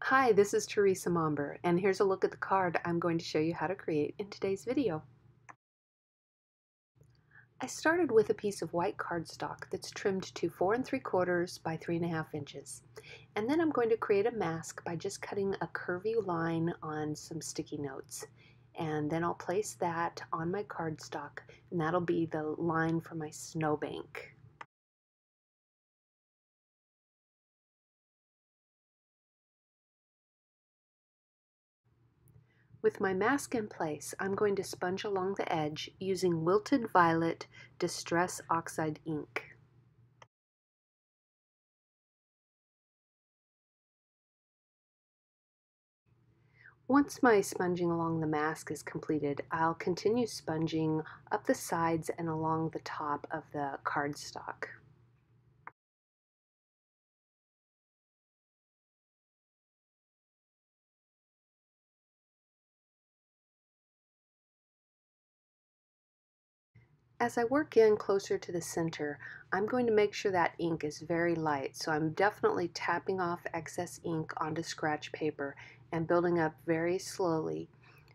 Hi, this is Teresa Momber, and here's a look at the card I'm going to show you how to create in today's video. I started with a piece of white cardstock that's trimmed to 4 3/4 by 3.5 inches. And then I'm going to create a mask by just cutting a curvy line on some sticky notes. And then I'll place that on my cardstock, and that'll be the line for my snowbank. With my mask in place, I'm going to sponge along the edge using Wilted Violet Distress Oxide ink. Once my sponging along the mask is completed, I'll continue sponging up the sides and along the top of the cardstock. As I work in closer to the center, I'm going to make sure that ink is very light, so I'm definitely tapping off excess ink onto scratch paper and building up very slowly.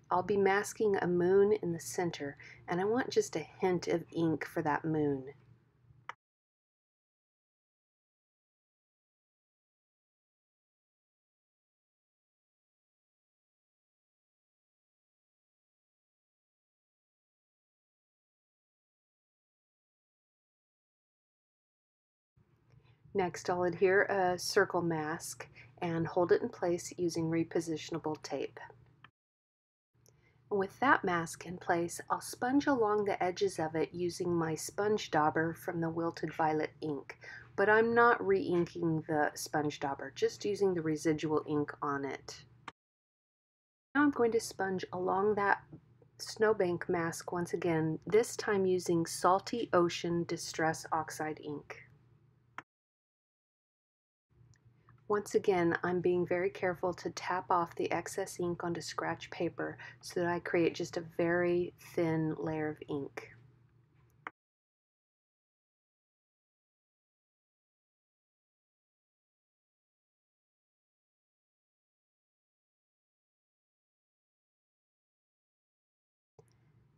I'll be masking a moon in the center, and I want just a hint of ink for that moon. Next, I'll adhere a circle mask and hold it in place using repositionable tape. With that mask in place, I'll sponge along the edges of it using my sponge dauber from the Wilted Violet ink, but I'm not re-inking the sponge dauber, just using the residual ink on it. Now I'm going to sponge along that snowbank mask once again, this time using Salty Ocean Distress Oxide ink. Once again, I'm being very careful to tap off the excess ink onto scratch paper so that I create just a very thin layer of ink.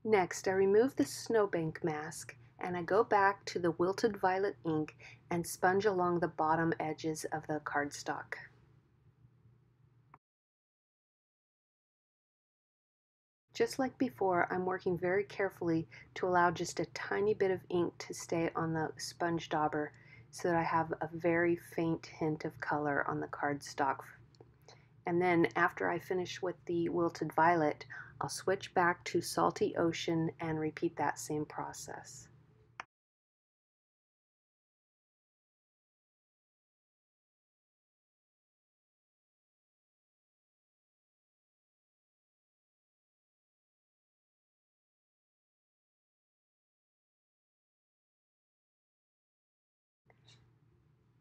Next, I remove the snowbank mask and I go back to the Wilted Violet ink and sponge along the bottom edges of the cardstock. Just like before, I'm working very carefully to allow just a tiny bit of ink to stay on the sponge dauber so that I have a very faint hint of color on the cardstock. And then after I finish with the Wilted Violet, I'll switch back to Salty Ocean and repeat that same process.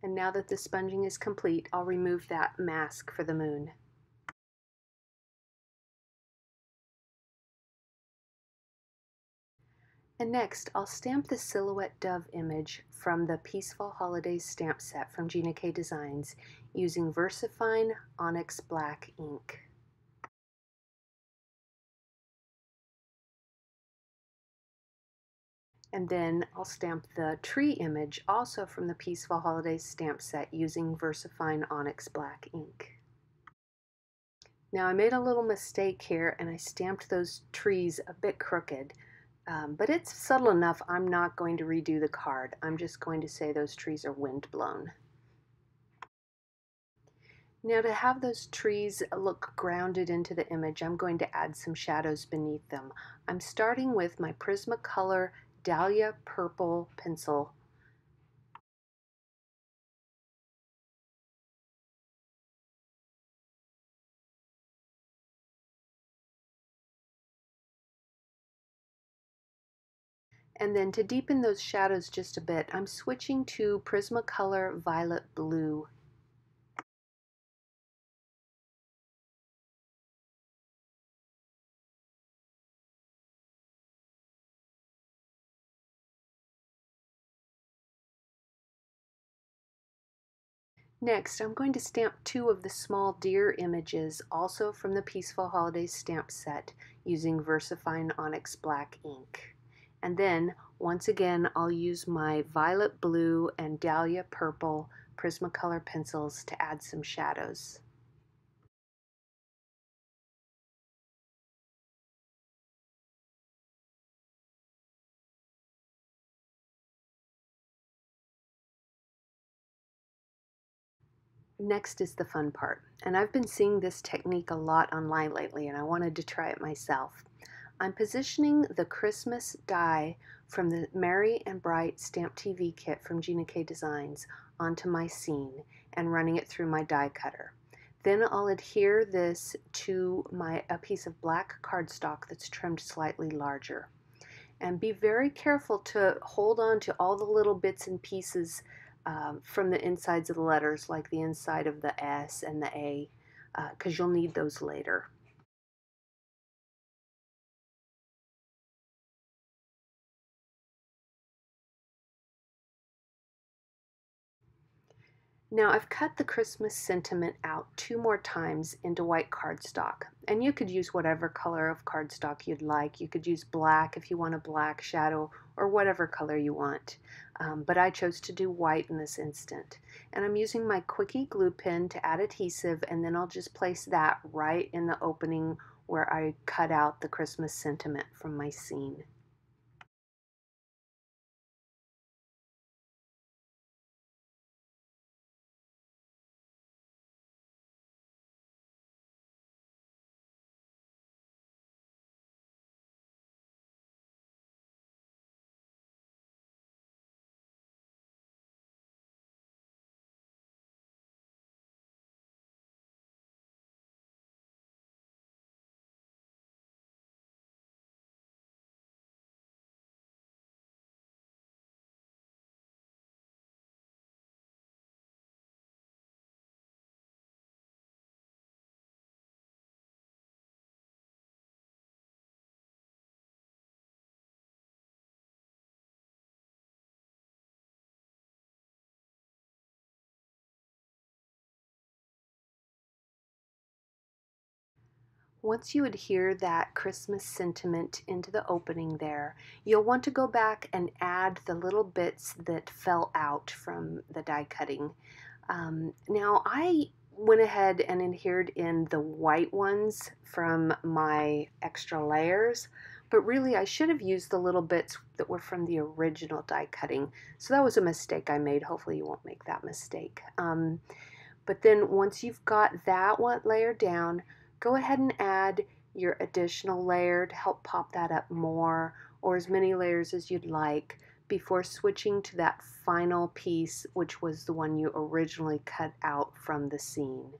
And now that the sponging is complete, I'll remove that mask for the moon. And next, I'll stamp the silhouette dove image from the Peaceful Holidays stamp set from Gina Designs using Versafine Onyx Black ink. And then I'll stamp the tree image also from the Peaceful Holidays stamp set using Versafine Onyx Black ink. Now I made a little mistake here and I stamped those trees a bit crooked, but it's subtle enough I'm not going to redo the card. I'm just going to say those trees are wind blown. Now to have those trees look grounded into the image, I'm going to add some shadows beneath them. I'm starting with my Prismacolor Dahlia Purple pencil. And then to deepen those shadows just a bit, I'm switching to Prismacolor Violet Blue. Next, I'm going to stamp 2 of the small deer images, also from the Peaceful Holidays stamp set, using Versafine Onyx black ink. And then, once again, I'll use my violet blue and Dahlia purple Prismacolor pencils to add some shadows. Next is the fun part, and I've been seeing this technique a lot online lately, and I wanted to try it myself. I'm positioning the Christmas die from the Merry and Bright Stamp TV kit from Gina Designs onto my scene and running it through my die cutter. Then I'll adhere this to a piece of black cardstock that's trimmed slightly larger. And be very careful to hold on to all the little bits and pieces from the insides of the letters, like the inside of the S and the A, because you'll need those later. Now I've cut the Christmas sentiment out 2 more times into white cardstock, and you could use whatever color of cardstock you'd like. You could use black if you want a black shadow, or whatever color you want, but I chose to do white in this instant. And I'm using my Quickie glue pen to add adhesive, and then I'll just place that right in the opening where I cut out the Christmas sentiment from my scene. Once you adhere that Christmas sentiment into the opening there, you'll want to go back and add the little bits that fell out from the die cutting. Now I went ahead and adhered in the white ones from my extra layers, but really I should have used the little bits that were from the original die cutting. So that was a mistake I made. Hopefully you won't make that mistake. But then once you've got that one layer down, go ahead and add your additional layer to help pop that up more, or as many layers as you'd like, before switching to that final piece, which was the one you originally cut out from the scene.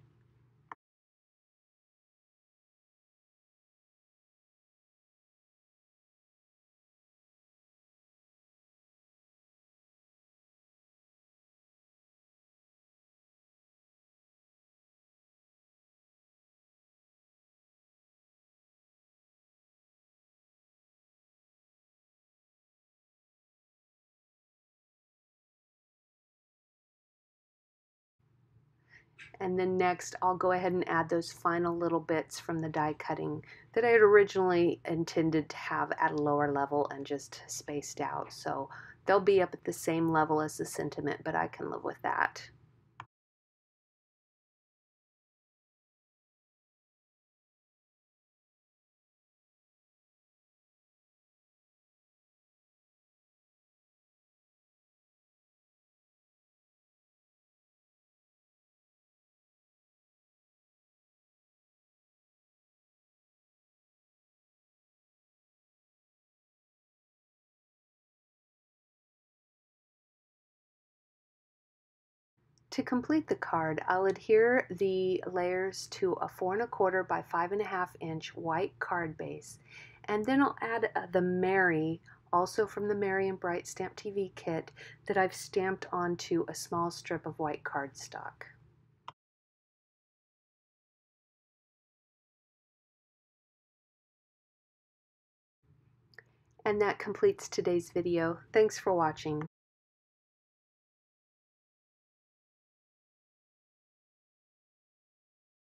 And then next I'll go ahead and add those final little bits from the die cutting that I had originally intended to have at a lower level and just spaced out. So they'll be up at the same level as the sentiment, but I can live with that. To complete the card, I'll adhere the layers to a 4 1/4 by 5 1/2 inch white card base, and then I'll add the Merry, also from the Merry and Bright Stamp TV kit, that I've stamped onto a small strip of white cardstock. And that completes today's video. Thanks for watching.